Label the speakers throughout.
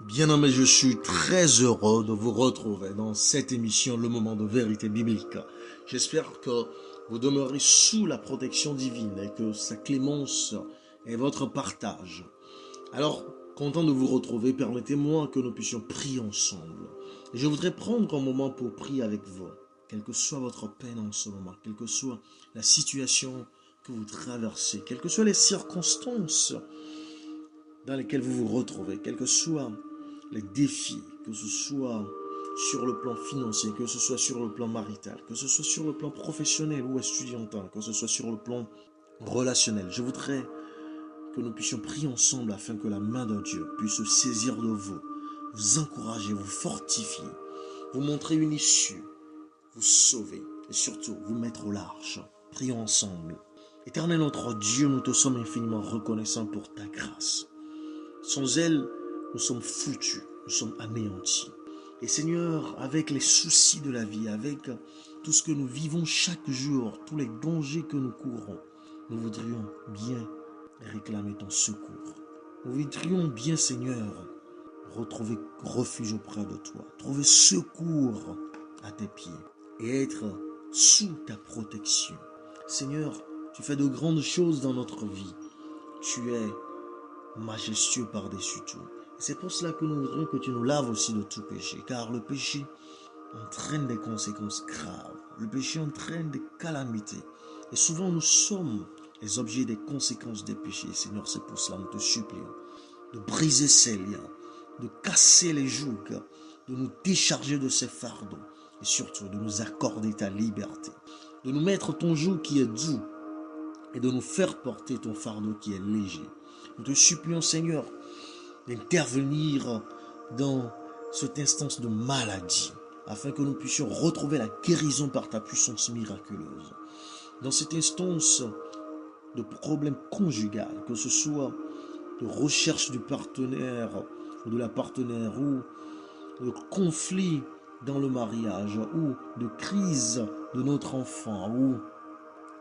Speaker 1: Bien-aimés, je suis très heureux de vous retrouver dans cette émission, Le Moment de Vérité Biblique. J'espère que vous demeurez sous la protection divine et que sa clémence est votre partage. Alors, content de vous retrouver, permettez-moi que nous puissions prier ensemble. Et je voudrais prendre un moment pour prier avec vous, quelle que soit votre peine en ce moment, quelle que soit la situation que vous traversez, quelles que soient les circonstances dans lesquelles vous vous retrouvez, quels que soient les défis, que ce soit sur le plan financier, que ce soit sur le plan marital, que ce soit sur le plan professionnel ou estudiantin, que ce soit sur le plan relationnel. Je voudrais que nous puissions prier ensemble afin que la main de Dieu puisse se saisir de vous, vous encourager, vous fortifier, vous montrer une issue, vous sauver et surtout vous mettre au large. Prions ensemble. Éternel notre Dieu, nous te sommes infiniment reconnaissants pour ta grâce. Sans elle, nous sommes foutus, nous sommes anéantis. Et Seigneur, avec les soucis de la vie, avec tout ce que nous vivons chaque jour, tous les dangers que nous courons, nous voudrions bien réclamer ton secours. Nous voudrions bien, Seigneur, retrouver refuge auprès de toi, trouver secours à tes pieds et être sous ta protection. Seigneur, tu fais de grandes choses dans notre vie. Tu es majestueux par-dessus tout. C'est pour cela que nous voudrions que tu nous laves aussi de tout péché, car le péché entraîne des conséquences graves. Le péché entraîne des calamités. Et souvent nous sommes les objets des conséquences des péchés. Seigneur, c'est pour cela que nous te supplions de briser ces liens, de casser les jougs, de nous décharger de ces fardeaux et surtout de nous accorder ta liberté, de nous mettre ton joug qui est doux et de nous faire porter ton fardeau qui est léger. Nous te supplions, Seigneur, d'intervenir dans cette instance de maladie, afin que nous puissions retrouver la guérison par ta puissance miraculeuse. Dans cette instance de problème conjugal, que ce soit de recherche du partenaire ou de la partenaire, ou de conflit dans le mariage, ou de crise de notre enfant, ou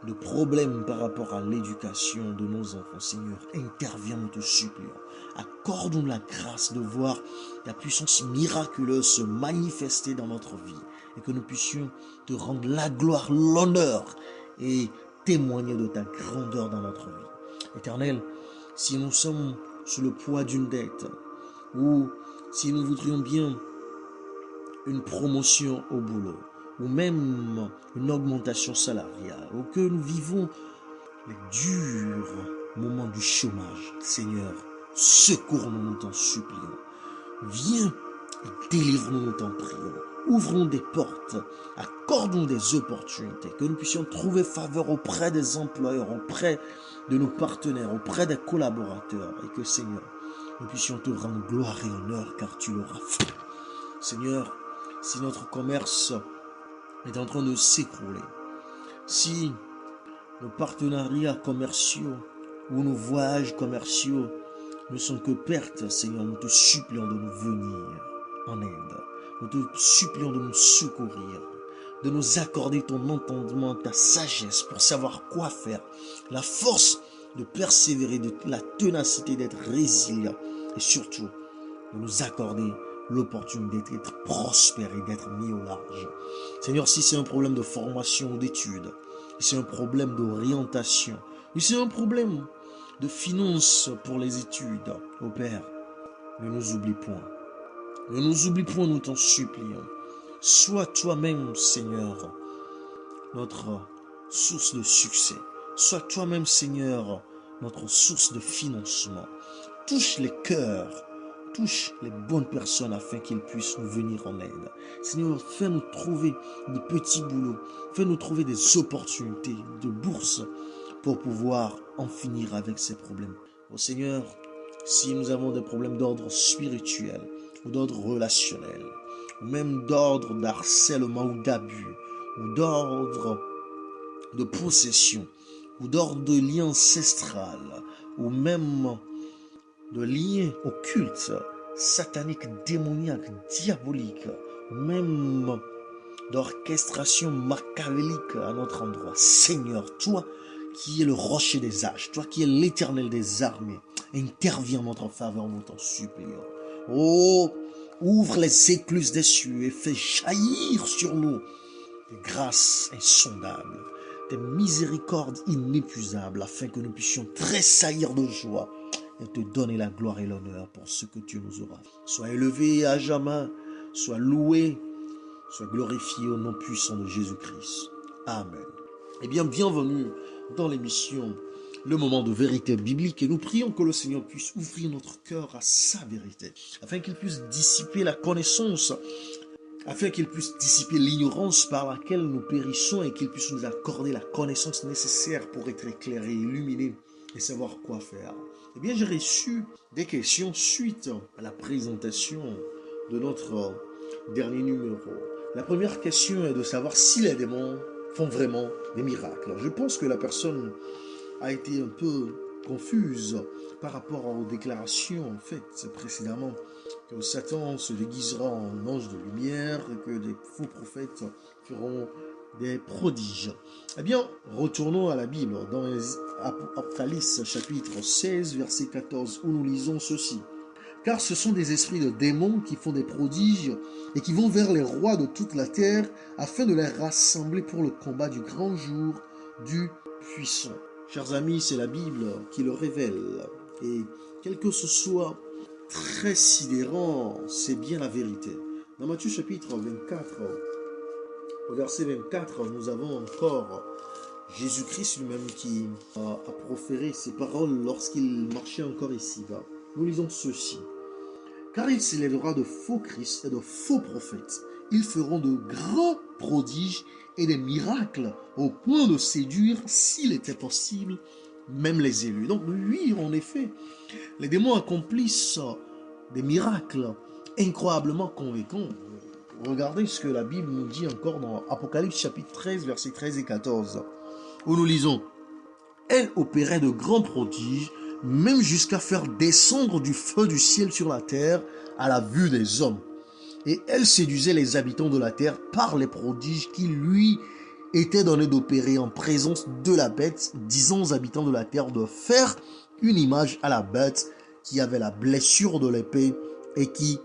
Speaker 1: de problèmes par rapport à l'éducation de nos enfants. Seigneur, interviens, nous te supplions. Accorde-nous la grâce de voir ta puissance miraculeuse se manifester dans notre vie et que nous puissions te rendre la gloire, l'honneur et témoigner de ta grandeur dans notre vie. Éternel, si nous sommes sous le poids d'une dette ou si nous voudrions bien une promotion au boulot, ou même une augmentation salariale, ou que nous vivons les durs moments du chômage, Seigneur, secours-nous, nous t'en supplions. Viens et délivre-nous, nous t'en prions. Ouvrons des portes, accorde-nous des opportunités, que nous puissions trouver faveur auprès des employeurs, auprès de nos partenaires, auprès des collaborateurs, et que, Seigneur, nous puissions te rendre gloire et honneur, car tu l'auras fait. Seigneur, si notre commerce est en train de s'écrouler, si nos partenariats commerciaux ou nos voyages commerciaux ne sont que pertes, Seigneur, nous te supplions de nous venir en aide. Nous te supplions de nous secourir, de nous accorder ton entendement, ta sagesse pour savoir quoi faire, la force de persévérer, de la ténacité d'être résilient et surtout de nous accorder l'opportunité d'être prospère et d'être mis au large. Seigneur, si c'est un problème de formation ou d'études, si c'est un problème d'orientation, si c'est un problème de finances pour les études, ô Père, ne nous oublie point. Ne nous oublie point, nous t'en supplions. Sois toi-même, Seigneur, notre source de succès. Sois toi-même, Seigneur, notre source de financement. Touche les cœurs, touche les bonnes personnes afin qu'ils puissent nous venir en aide. Seigneur, fais-nous trouver des petits boulots, fais-nous trouver des opportunités de bourse pour pouvoir en finir avec ces problèmes. Oh Seigneur, si nous avons des problèmes d'ordre spirituel ou d'ordre relationnel, ou même d'ordre d'harcèlement ou d'abus, ou d'ordre de possession, ou d'ordre de lien ancestral, ou même de liens occultes, sataniques, démoniaques, diaboliques, ou même d'orchestration machiavélique à notre endroit. Seigneur, toi qui es le rocher des âges, toi qui es l'Éternel des armées, interviens en notre faveur, nous t'en supplions. Oh, ouvre les écluses des cieux et fais jaillir sur nous des grâces insondables, des miséricordes inépuisables, afin que nous puissions tressaillir de joie et te donner la gloire et l'honneur pour ce que Dieu nous aura. Sois élevé à jamais, sois loué, sois glorifié au nom puissant de Jésus-Christ. Amen. Eh bien, bienvenue dans l'émission Le moment de vérité biblique, et nous prions que le Seigneur puisse ouvrir notre cœur à sa vérité, afin qu'il puisse dissiper la connaissance, afin qu'il puisse dissiper l'ignorance par laquelle nous périssons, et qu'il puisse nous accorder la connaissance nécessaire pour être éclairé, illuminé et savoir quoi faire. Eh bien, j'ai reçu des questions suite à la présentation de notre dernier numéro. La première question est de savoir si les démons font vraiment des miracles. Je pense que la personne a été un peu confuse par rapport aux déclarations faites précédemment, que Satan se déguisera en ange de lumière et que des faux prophètes feront des prodiges. Eh bien, retournons à la Bible, dans Apocalypse chapitre 16, verset 14, où nous lisons ceci. Car ce sont des esprits de démons qui font des prodiges et qui vont vers les rois de toute la terre afin de les rassembler pour le combat du grand jour du puissant. Chers amis, c'est la Bible qui le révèle. Et quel que ce soit très sidérant, c'est bien la vérité. Dans Matthieu chapitre 24, au verset 24, nous avons encore Jésus-Christ lui-même qui a proféré ces paroles lorsqu'il marchait encore ici-bas. Nous lisons ceci. Car il s'élèvera de faux Christ et de faux prophètes. Ils feront de grands prodiges et des miracles au point de séduire, s'il était possible, même les élus. Donc oui, en effet, les démons accomplissent des miracles incroyablement convaincants. Regardez ce que la Bible nous dit encore dans Apocalypse chapitre 13, versets 13 et 14, où nous lisons « Elle opérait de grands prodiges, même jusqu'à faire descendre du feu du ciel sur la terre à la vue des hommes. Et elle séduisait les habitants de la terre par les prodiges qui lui étaient donnés d'opérer en présence de la bête, disant aux habitants de la terre de faire une image à la bête qui avait la blessure de l'épée et qui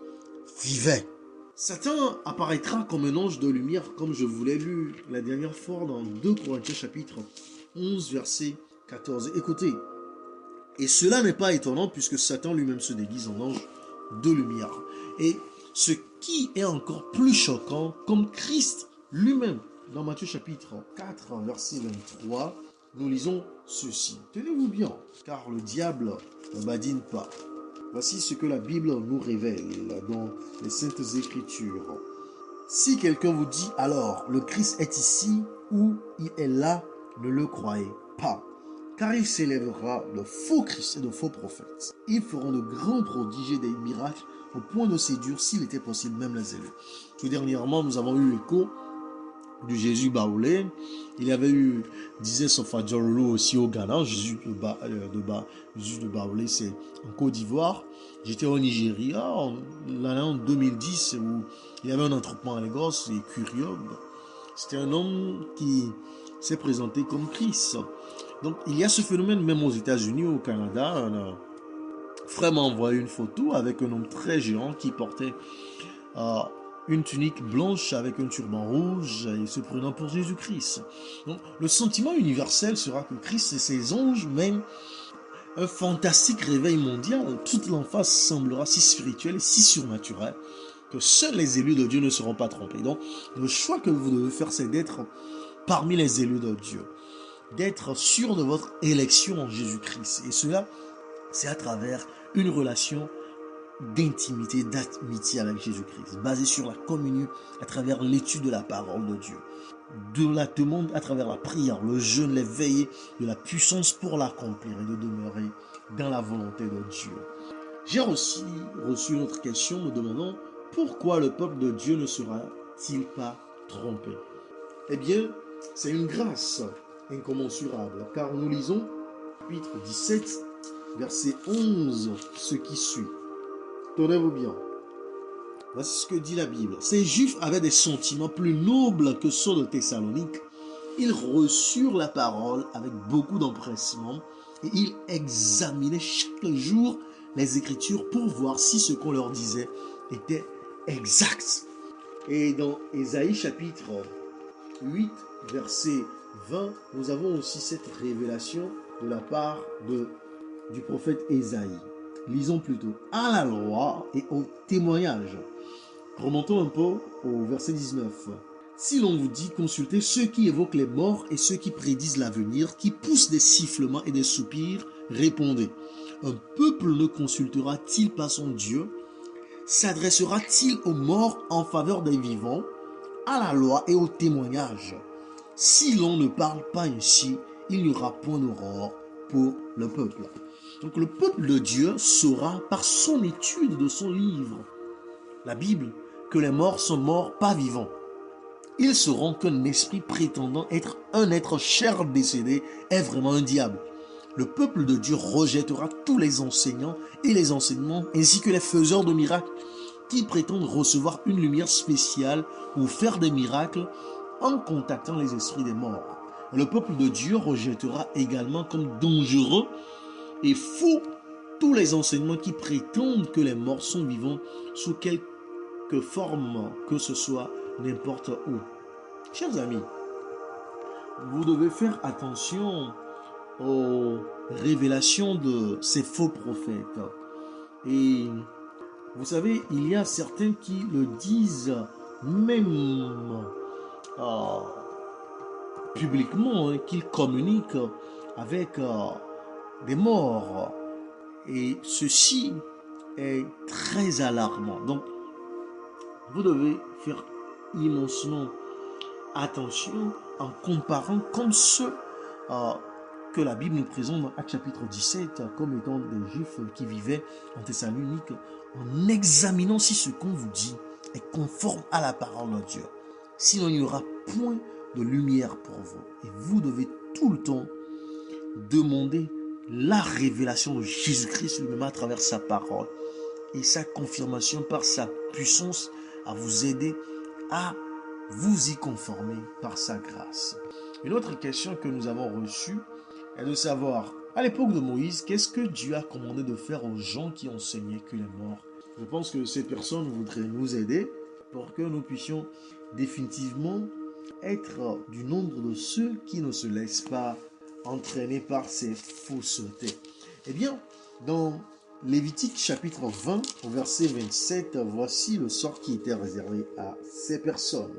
Speaker 1: vivait. » Satan apparaîtra comme un ange de lumière, comme je vous l'ai lu la dernière fois dans 2 Corinthiens chapitre 11, verset 14. Écoutez, et cela n'est pas étonnant puisque Satan lui-même se déguise en ange de lumière. Et ce qui est encore plus choquant, comme Christ lui-même, dans Matthieu chapitre 4, verset 23, nous lisons ceci. Tenez-vous bien, car le diable ne badine pas. Voici ce que la Bible nous révèle dans les Saintes Écritures. Si quelqu'un vous dit alors, le Christ est ici ou il est là, ne le croyez pas. Car il s'élèvera de faux Christ et de faux prophètes. Ils feront de grands prodiges et des miracles au point de séduire, s'il était possible, même les élus. Tout dernièrement, nous avons eu l'écho du Jésus baoulé. Il y avait eu, disait Sofa Djorolo aussi au Ghana. Jésus de Baoulé, c'est en Côte d'Ivoire. J'étais au Nigeria l'année en 2010 où il y avait un attroupement à Lagos et curieux. C'était un homme qui s'est présenté comme Christ. Donc il y a ce phénomène même aux États-Unis, au Canada. Un frère m'a envoyé une photo avec un homme très géant qui portait une tunique blanche avec un turban rouge et se prenant pour Jésus-Christ. Donc le sentiment universel sera que Christ et ses anges mènent un fantastique réveil mondial. Toute l'emphase semblera si spirituelle et si surnaturelle que seuls les élus de Dieu ne seront pas trompés. Donc le choix que vous devez faire, c'est d'être parmi les élus de Dieu, d'être sûr de votre élection en Jésus-Christ. Et cela, c'est à travers une relation d'intimité, d'amitié avec Jésus-Christ, basée sur la communion à travers l'étude de la parole de Dieu, de la demande à travers la prière, le jeûne, les veillées, de la puissance pour l'accomplir et de demeurer dans la volonté de Dieu. J'ai aussi reçu une autre question me demandant pourquoi le peuple de Dieu ne sera-t-il pas trompé? Eh bien, c'est une grâce incommensurable, car nous lisons, chapitre 17, verset 11, ce qui suit. Tenez-vous bien. Voici ce que dit la Bible. Ces Juifs avaient des sentiments plus nobles que ceux de Thessalonique. Ils reçurent la parole avec beaucoup d'empressement et ils examinaient chaque jour les Écritures pour voir si ce qu'on leur disait était exact. Et dans Ésaïe chapitre 8, verset 20, nous avons aussi cette révélation de la part du prophète Ésaïe. Lisons plutôt. À la loi et au témoignage. Remontons un peu au verset 19. Si l'on vous dit, consultez ceux qui évoquent les morts et ceux qui prédisent l'avenir, qui poussent des sifflements et des soupirs, répondez. Un peuple ne consultera-t-il pas son Dieu? S'adressera-t-il aux morts en faveur des vivants? À la loi et au témoignage. Si l'on ne parle pas ainsi, il n'y aura point d'aurore pour le peuple. Donc le peuple de Dieu saura par son étude de son livre, la Bible, que les morts sont morts pas vivants. Ils sauront qu'un esprit prétendant être un être cher décédé est vraiment un diable. Le peuple de Dieu rejettera tous les enseignants et les enseignements, ainsi que les faiseurs de miracles, qui prétendent recevoir une lumière spéciale ou faire des miracles en contactant les esprits des morts. Le peuple de Dieu rejettera également comme dangereux et faux tous les enseignements qui prétendent que les morts sont vivants sous quelque forme que ce soit, n'importe où. Chers amis, vous devez faire attention aux révélations de ces faux prophètes. Et vous savez, il y a certains qui le disent même publiquement, qu'ils communiquent avec des morts. Et ceci est très alarmant. Donc, vous devez faire immensement attention en comparant comme ceux que la Bible nous présente dans Actes chapitre 17 comme étant des Juifs qui vivaient en Thessalonique, en examinant si ce qu'on vous dit est conforme à la parole de Dieu. Sinon, il n'y aura point de lumière pour vous. Et vous devez tout le temps demander la révélation de Jésus-Christ lui-même à travers sa parole et sa confirmation par sa puissance à vous aider à vous y conformer par sa grâce. Une autre question que nous avons reçue est de savoir, à l'époque de Moïse, qu'est-ce que Dieu a commandé de faire aux gens qui enseignaient que les morts? Je pense que ces personnes voudraient nous aider pour que nous puissions définitivement être du nombre de ceux qui ne se laissent pas entraîner par ces faussetés. Eh bien, dans Lévitique chapitre 20, au verset 27, voici le sort qui était réservé à ces personnes.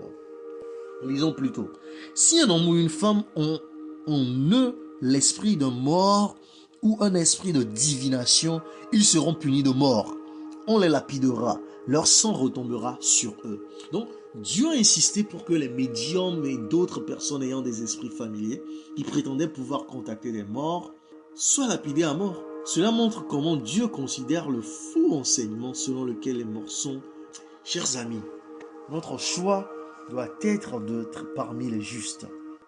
Speaker 1: Lisons plutôt. Si un homme ou une femme ont l'esprit d'un mort ou un esprit de divination, ils seront punis de mort. On les lapidera, leur sang retombera sur eux. Donc, Dieu a insisté pour que les médiums et d'autres personnes ayant des esprits familiers qui prétendaient pouvoir contacter des morts soient lapidés à mort. Cela montre comment Dieu considère le faux enseignement selon lequel les morts sont. Chers amis, notre choix doit être d'être parmi les justes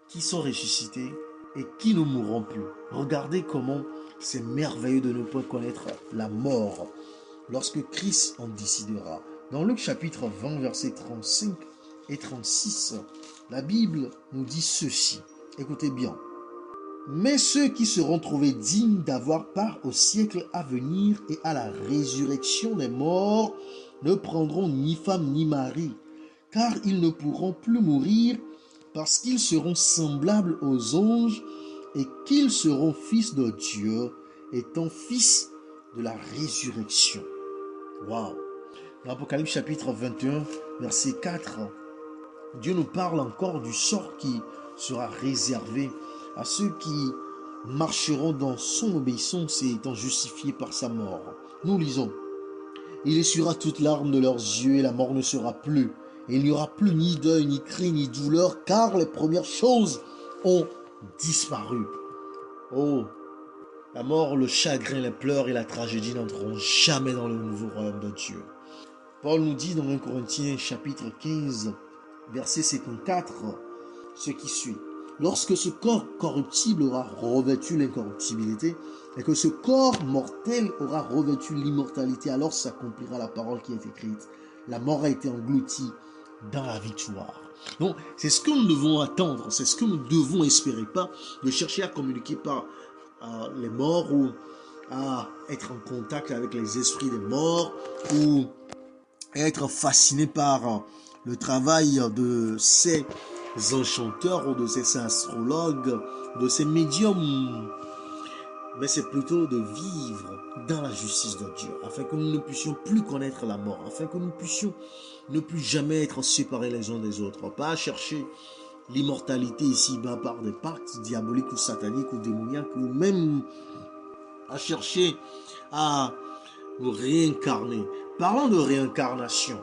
Speaker 1: qui sont ressuscités et qui ne mourront plus. Regardez comment c'est merveilleux de ne pas connaître la mort lorsque Christ en décidera. Dans Luc chapitre 20, versets 35 et 36, la Bible nous dit ceci. Écoutez bien. Mais ceux qui seront trouvés dignes d'avoir part au siècle à venir et à la résurrection des morts ne prendront ni femme ni mari, car ils ne pourront plus mourir parce qu'ils seront semblables aux anges et qu'ils seront fils de Dieu, étant fils de la résurrection. Waouh! Dans Apocalypse chapitre 21, verset 4, Dieu nous parle encore du sort qui sera réservé à ceux qui marcheront dans son obéissance et étant justifiés par sa mort. Nous lisons. Il essuiera toute larme de leurs yeux et la mort ne sera plus. Et il n'y aura plus ni deuil, ni cri, ni douleur, car les premières choses ont disparu. Oh, la mort, le chagrin, les pleurs et la tragédie n'entreront jamais dans le nouveau royaume de Dieu. Paul nous dit dans 1 Corinthiens chapitre 15, verset 54, ce qui suit. Lorsque ce corps corruptible aura revêtu l'incorruptibilité et que ce corps mortel aura revêtu l'immortalité, alors s'accomplira la parole qui est écrite. La mort a été engloutie dans la victoire. Donc, c'est ce que nous devons attendre, c'est ce que nous devons espérer, pas de chercher à communiquer par les morts ou à être en contact avec les esprits des morts ou être fasciné par le travail de ces enchanteurs ou de ces astrologues, de ces médiums, mais c'est plutôt de vivre dans la justice de Dieu, afin que nous ne puissions plus connaître la mort, afin que nous puissions ne plus jamais être séparés les uns des autres, pas chercher l'immortalité ici-bas par des pactes diaboliques ou sataniques ou démoniaques, ou même à chercher à nous réincarner. Parlons de réincarnation.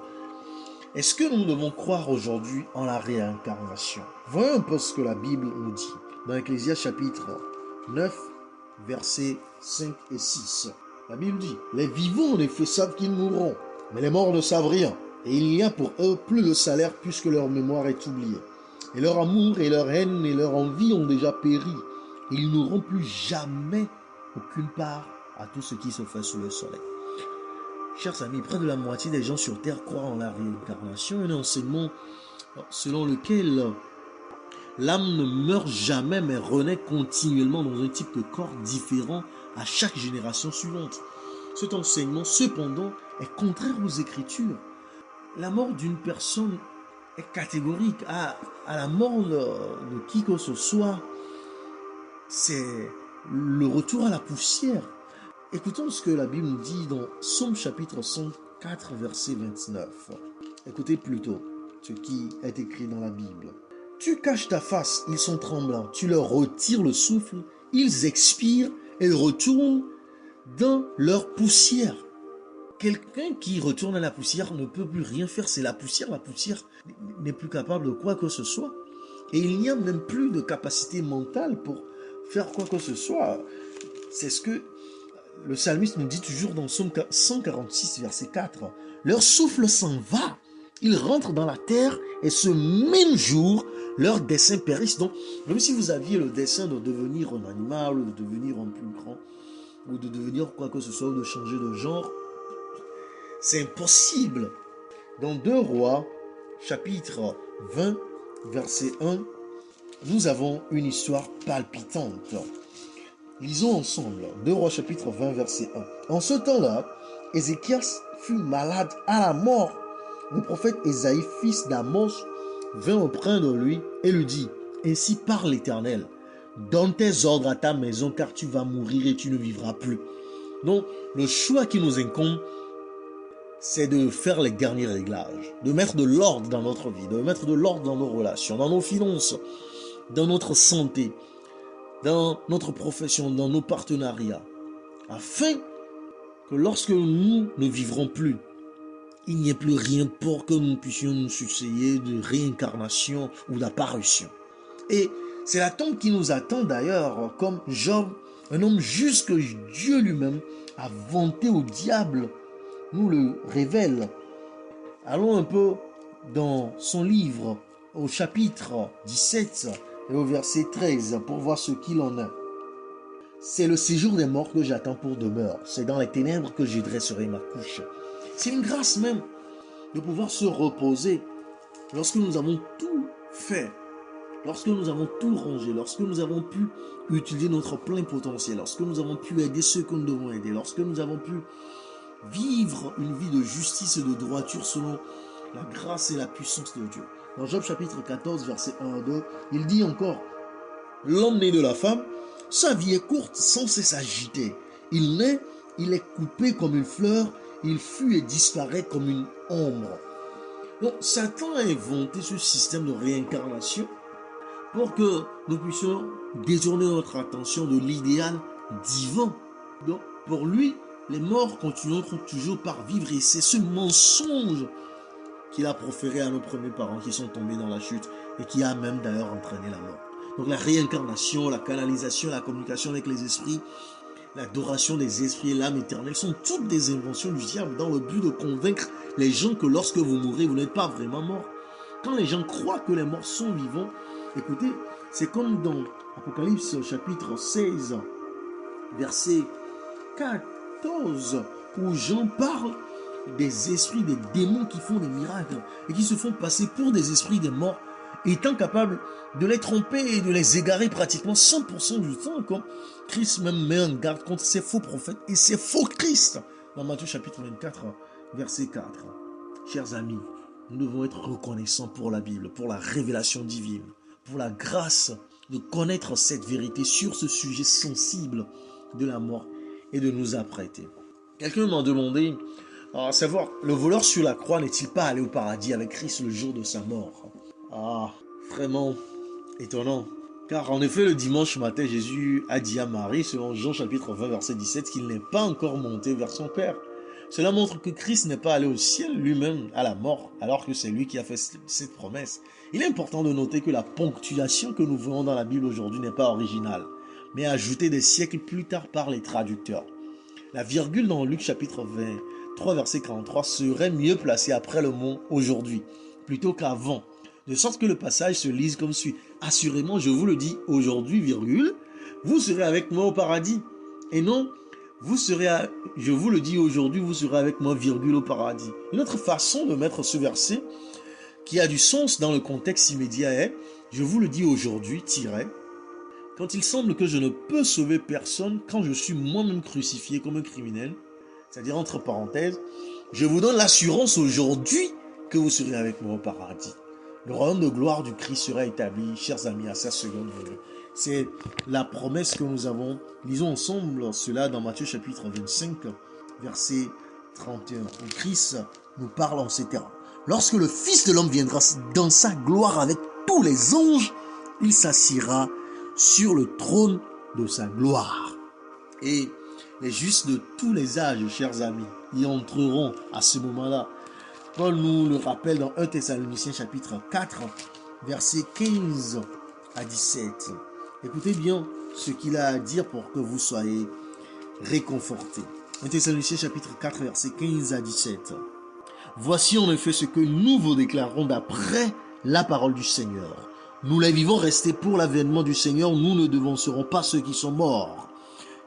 Speaker 1: Est-ce que nous devons croire aujourd'hui en la réincarnation? Voyons un peu ce que la Bible nous dit. Dans Ecclésiaste chapitre 9, versets 5 et 6. La Bible dit, les vivants en effet savent qu'ils mourront, mais les morts ne savent rien. Et il n'y a pour eux plus de salaire puisque leur mémoire est oubliée. Et leur amour et leur haine et leur envie ont déjà péri. Et ils n'auront plus jamais aucune part à tout ce qui se fait sous le soleil. Chers amis, près de la moitié des gens sur Terre croient en la réincarnation, un enseignement selon lequel l'âme ne meurt jamais mais renaît continuellement dans un type de corps différent à chaque génération suivante. Cet enseignement, cependant, est contraire aux Écritures. La mort d'une personne est catégorique. À la mort de qui que ce soit, c'est le retour à la poussière. Écoutons ce que la Bible nous dit dans Psaume chapitre 104, verset 29. Écoutez plutôt ce qui est écrit dans la Bible. Tu caches ta face, ils sont tremblants. Tu leur retires le souffle, ils expirent et retournent dans leur poussière. Quelqu'un qui retourne à la poussière ne peut plus rien faire. C'est la poussière. La poussière n'est plus capable de quoi que ce soit. Et il n'y a même plus de capacité mentale pour faire quoi que ce soit. C'est ce que le psalmiste nous dit toujours dans Psaume 146, verset 4. Leur souffle s'en va. Ils rentrent dans la terre et ce même jour, leurs desseins périssent. Donc, même si vous aviez le dessein de devenir un animal, ou de devenir un plus grand, ou de devenir quoi que ce soit, ou de changer de genre, c'est impossible. Dans 2 Rois, chapitre 20, verset 1, nous avons une histoire palpitante. Lisons ensemble 2 Rois chapitre 20 verset 1. En ce temps-là, Ézéchias fut malade à la mort. Le prophète Ésaïe, fils d'Amos, vint auprès de lui et lui dit, ainsi parle l'Éternel, donne tes ordres à ta maison car tu vas mourir et tu ne vivras plus. Donc, le choix qui nous incombe, c'est de faire les derniers réglages, de mettre de l'ordre dans notre vie, de mettre de l'ordre dans nos relations, dans nos finances, dans notre santé, dans notre profession, dans nos partenariats, afin que lorsque nous ne vivrons plus, il n'y ait plus rien pour que nous puissions nous soucier de réincarnation ou d'apparition. Et c'est la tombe qui nous attend d'ailleurs, comme Job, un homme juste que Dieu lui-même a vanté au diable, nous le révèle. Allons un peu dans son livre, au chapitre 17, et au verset 13 pour voir ce qu'il en est. C'est le séjour des morts que j'attends pour demeure. C'est dans les ténèbres que j'y dresserai ma couche. C'est une grâce même de pouvoir se reposer lorsque nous avons tout fait, lorsque nous avons tout rangé, lorsque nous avons pu utiliser notre plein potentiel, lorsque nous avons pu aider ceux que nous devons aider, lorsque nous avons pu vivre une vie de justice et de droiture selon la grâce et la puissance de Dieu. Dans Job chapitre 14, verset 1 à 2, il dit encore, l'homme né de la femme, sa vie est courte sans cesse agitée. Il naît, il est coupé comme une fleur, il fuit et disparaît comme une ombre. Donc Satan a inventé ce système de réincarnation pour que nous puissions détourner notre attention de l'idéal divin. Donc pour lui, les morts continueront toujours par vivre et c'est ce mensonge qu'il a proféré à nos premiers parents qui sont tombés dans la chute et qui a même d'ailleurs entraîné la mort. Donc la réincarnation, la canalisation, la communication avec les esprits, l'adoration des esprits et l'âme éternelle sont toutes des inventions du diable dans le but de convaincre les gens que lorsque vous mourrez, vous n'êtes pas vraiment mort. Quand les gens croient que les morts sont vivants, écoutez, c'est comme dans Apocalypse chapitre 16, verset 14, où Jean parle des esprits, des démons qui font des miracles et qui se font passer pour des esprits des morts étant capable de les tromper et de les égarer pratiquement 100% du temps, comme Christ même met en garde contre ces faux prophètes et ces faux Christ. Dans Matthieu chapitre 24, verset 4. Chers amis, nous devons être reconnaissants pour la Bible, pour la révélation divine, pour la grâce de connaître cette vérité sur ce sujet sensible de la mort et de nous apprêter. Quelqu'un m'a demandé, à savoir, le voleur sur la croix n'est-il pas allé au paradis avec Christ le jour de sa mort? Ah, vraiment étonnant. Car en effet, le dimanche matin, Jésus a dit à Marie, selon Jean chapitre 20, verset 17, qu'il n'est pas encore monté vers son Père. Cela montre que Christ n'est pas allé au ciel lui-même à la mort, alors que c'est lui qui a fait cette promesse. Il est important de noter que la ponctuation que nous voyons dans la Bible aujourd'hui n'est pas originale, mais ajoutée des siècles plus tard par les traducteurs. La virgule dans Luc chapitre 23, verset 43 serait mieux placée après le mot « aujourd'hui » plutôt qu'avant, de sorte que le passage se lise comme suit. « Assurément, je vous le dis aujourd'hui, virgule, vous serez avec moi au paradis. » Et non, je vous le dis aujourd'hui, vous serez avec moi, virgule, au paradis. Une autre façon de mettre ce verset, qui a du sens dans le contexte immédiat, est « Je vous le dis aujourd'hui, quand il semble que je ne peux sauver personne, quand je suis moi-même crucifié comme un criminel, c'est-à-dire entre parenthèses, je vous donne l'assurance aujourd'hui que vous serez avec moi au paradis. » Le royaume de gloire du Christ sera établi, chers amis, à sa seconde venue. C'est la promesse que nous avons. Lisons ensemble cela dans Matthieu chapitre 25, verset 31. Où Christ nous parle en ces termes. Lorsque le Fils de l'homme viendra dans sa gloire avec tous les anges, il s'assiera sur le trône de sa gloire. Et les justes de tous les âges, chers amis, y entreront à ce moment-là. Paul nous le rappelle dans 1 Thessaloniciens chapitre 4, versets 15 à 17. Écoutez bien ce qu'il a à dire pour que vous soyez réconfortés. 1 Thessaloniciens chapitre 4, versets 15 à 17. Voici en effet ce que nous vous déclarons d'après la parole du Seigneur. Nous les vivons restés pour l'avènement du Seigneur, nous ne devancerons pas ceux qui sont morts.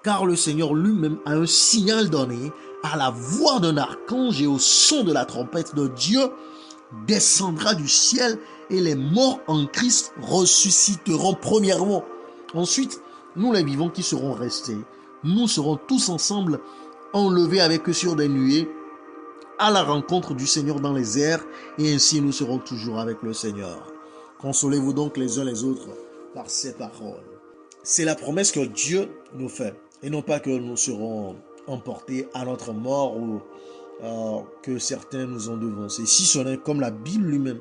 Speaker 1: Car le Seigneur lui-même a un signal donné, à la voix d'un archange et au son de la trompette de Dieu, descendra du ciel et les morts en Christ ressusciteront premièrement. Ensuite, nous les vivants qui serons restés, nous serons tous ensemble enlevés avec eux sur des nuées à la rencontre du Seigneur dans les airs, et ainsi nous serons toujours avec le Seigneur. Consolez-vous donc les uns les autres par ces paroles. C'est la promesse que Dieu nous fait, et non pas que nous serons emportés à notre mort ou que certains nous ont devancés. Si ce n'est comme la Bible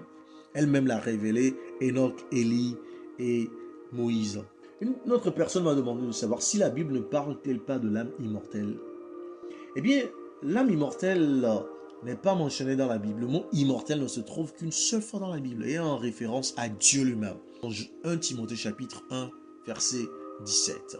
Speaker 1: elle-même l'a révélé, Enoch, Élie et Moïse. Une autre personne m'a demandé de savoir si la Bible ne parle-t-elle pas de l'âme immortelle. Eh bien, l'âme immortelle n'est pas mentionnée dans la Bible. Le mot immortel ne se trouve qu'une seule fois dans la Bible et en référence à Dieu lui-même. Dans 1 Timothée chapitre 1, verset 17.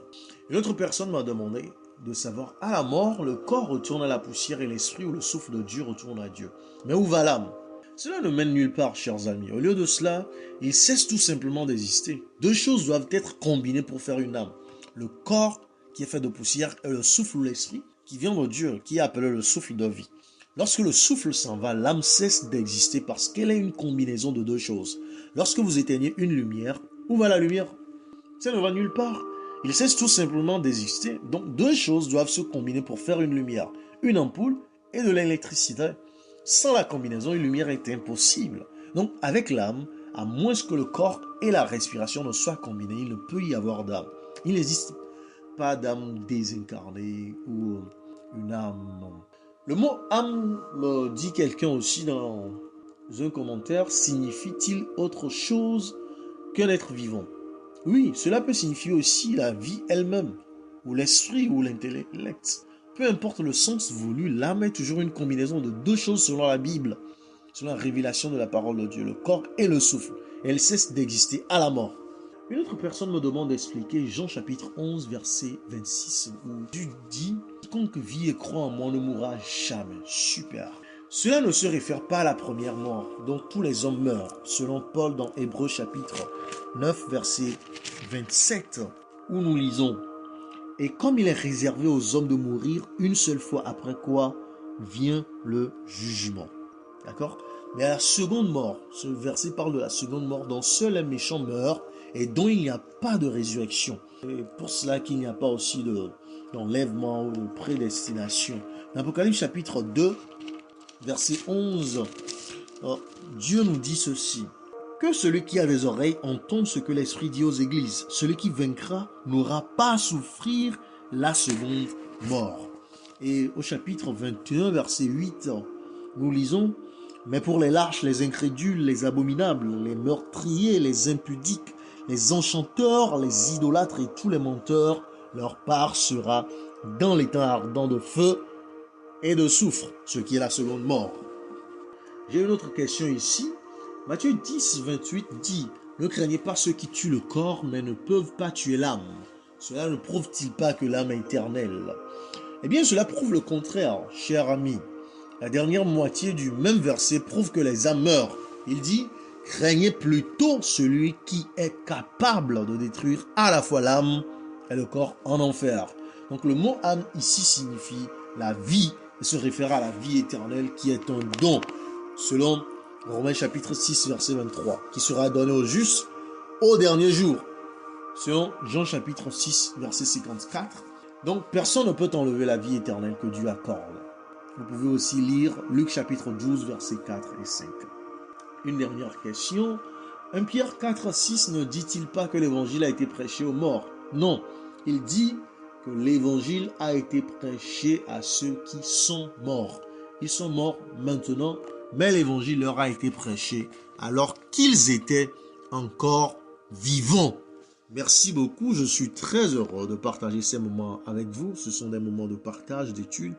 Speaker 1: Une autre personne m'a demandé de savoir, à la mort, le corps retourne à la poussière et l'esprit ou le souffle de Dieu retourne à Dieu. Mais où va l'âme? Cela ne mène nulle part, chers amis. Au lieu de cela, il cesse tout simplement d'exister. Deux choses doivent être combinées pour faire une âme. Le corps qui est fait de poussière et le souffle ou l'esprit qui vient de Dieu, qui est appelé le souffle de vie. Lorsque le souffle s'en va, l'âme cesse d'exister parce qu'elle est une combinaison de deux choses. Lorsque vous éteignez une lumière, où va la lumière? Ça ne va nulle part. Il cesse tout simplement d'exister. Donc deux choses doivent se combiner pour faire une lumière. Une ampoule et de l'électricité. Sans la combinaison, une lumière est impossible. Donc avec l'âme, à moins que le corps et la respiration ne soient combinés, il ne peut y avoir d'âme. Il n'existe pas d'âme désincarnée ou une âme. Le mot âme, me dit quelqu'un aussi dans un commentaire, signifie-t-il autre chose qu'un être vivant? Oui, cela peut signifier aussi la vie elle-même, ou l'esprit, ou l'intellect. Peu importe le sens voulu, l'âme est toujours une combinaison de deux choses selon la Bible, selon la révélation de la parole de Dieu, le corps et le souffle. Et elle cesse d'exister à la mort. Une autre personne me demande d'expliquer Jean chapitre 11, verset 26, où Dieu dit « Quiconque vit et croit en moi ne mourra jamais. » Super. Cela ne se réfère pas à la première mort, dont tous les hommes meurent, selon Paul dans Hébreux chapitre 9, verset 27, où nous lisons « Et comme il est réservé aux hommes de mourir une seule fois, après quoi vient le jugement. » D'accord? mais à la seconde mort. Ce verset parle de la seconde mort dont seul un méchant meurt et dont il n'y a pas de résurrection. Et pour cela qu'il n'y a pas aussi d'enlèvement ou de prédestination. Dans Apocalypse chapitre 2, verset 11, Dieu nous dit ceci. Que celui qui a des oreilles entende ce que l'Esprit dit aux églises. Celui qui vaincra n'aura pas à souffrir la seconde mort. Et au chapitre 21, verset 8, nous lisons « Mais pour les lâches, les incrédules, les abominables, les meurtriers, les impudiques, les enchanteurs, les idolâtres et tous les menteurs, leur part sera dans l'étang ardent de feu et de soufre, ce qui est la seconde mort. » J'ai une autre question ici. Matthieu 10, 28 dit « Ne craignez pas ceux qui tuent le corps, mais ne peuvent pas tuer l'âme. Cela ne prouve-t-il pas que l'âme est éternelle ?» Eh bien, cela prouve le contraire, cher ami. La dernière moitié du même verset prouve que les âmes meurent. Il dit « Craignez plutôt celui qui est capable de détruire à la fois l'âme et le corps en enfer. » Donc le mot âme ici signifie la vie et se réfère à la vie éternelle qui est un don, selon Romains chapitre 6 verset 23, qui sera donné aux justes au dernier jour, selon Jean chapitre 6 verset 54. Donc personne ne peut enlever la vie éternelle que Dieu accorde. Vous pouvez aussi lire Luc chapitre 12 verset 4 et 5. Une dernière question. 1 Pierre 4, 6 ne dit-il pas que l'évangile a été prêché aux morts? Non, il dit que l'évangile a été prêché à ceux qui sont morts. Ils sont morts maintenant, mais l'évangile leur a été prêché alors qu'ils étaient encore vivants. Merci beaucoup, je suis très heureux de partager ces moments avec vous. Ce sont des moments de partage, d'études.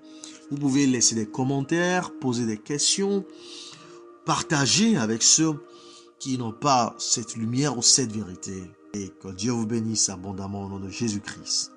Speaker 1: Vous pouvez laisser des commentaires, poser des questions, partager avec ceux qui n'ont pas cette lumière ou cette vérité. Et que Dieu vous bénisse abondamment au nom de Jésus-Christ.